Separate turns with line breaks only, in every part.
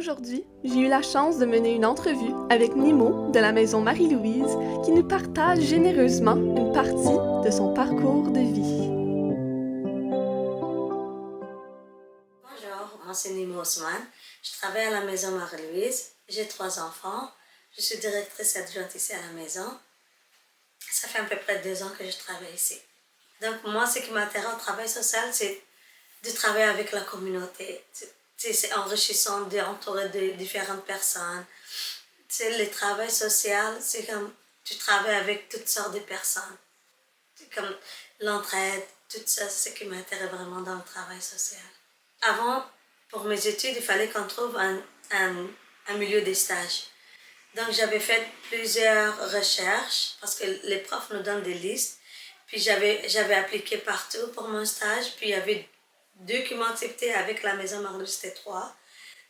Aujourd'hui, j'ai eu la chance de mener une entrevue avec Nimo de la maison Marie-Louise qui nous partage généreusement une partie de son parcours de vie.
Bonjour, moi c'est Nimo Ousmane. Je travaille à la maison Marie-Louise. J'ai 3 enfants. Je suis directrice adjointe ici à la maison. Ça fait à peu près 2 ans que je travaille ici. Donc moi, ce qui m'intéresse au travail social, c'est de travailler avec la communauté. C'est enrichissant d'entourer de différentes personnes. Le travail social, c'est comme tu travailles avec toutes sortes de personnes. C'est comme l'entraide, tout ça, c'est ce qui m'intéresse vraiment dans le travail social. Avant, pour mes études, il fallait qu'on trouve un milieu de stage. Donc, j'avais fait plusieurs recherches parce que les profs nous donnent des listes. Puis, j'avais appliqué partout pour mon stage. Puis, il y avait 2 qui m'ont accepté avec la maison Marlou, c'était 3.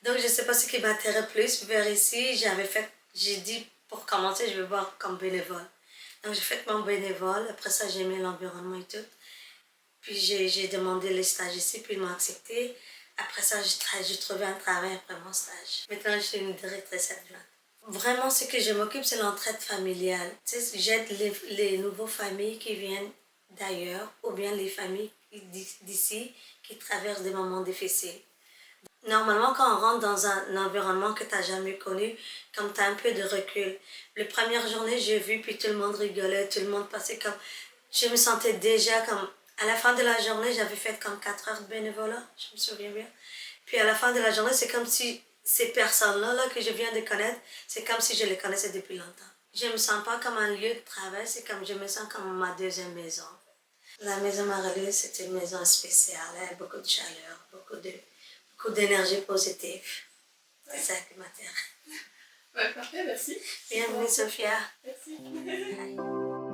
Donc, je ne sais pas ce qui m'intéresse plus. Vers ici, j'ai dit, pour commencer, je vais voir comme bénévole. Donc, j'ai fait mon bénévole. Après ça, j'ai aimé l'environnement et tout. Puis, j'ai demandé les stages ici, puis ils m'ont accepté. Après ça, j'ai trouvé un travail après mon stage. Maintenant, je suis une directrice adjointe. Vraiment, ce que je m'occupe, c'est l'entraide familiale. Tu sais, j'aide les nouvelles familles qui viennent d'ailleurs, ou bien les familles d'ici qui traversent des moments difficiles. Normalement, quand on rentre dans un environnement que tu n'as jamais connu, comme tu as un peu de recul. La première journée, j'ai vu, puis tout le monde rigolait, tout le monde passait comme... Je me sentais déjà comme... À la fin de la journée, j'avais fait comme 4 heures de bénévolat, je me souviens bien. Puis à la fin de la journée, c'est comme si ces personnes-là là, que je viens de connaître, c'est comme si je les connaissais depuis longtemps. Je ne me sens pas comme un lieu de travail, c'est comme je me sens comme ma deuxième maison. La maison Marie-Louise, c'est une maison spéciale, elle a beaucoup de chaleur, beaucoup d'énergie positive. C'est ça qui m'intéresse.
Ouais, parfait, merci.
Bienvenue, Sophia.
Merci.
Hi.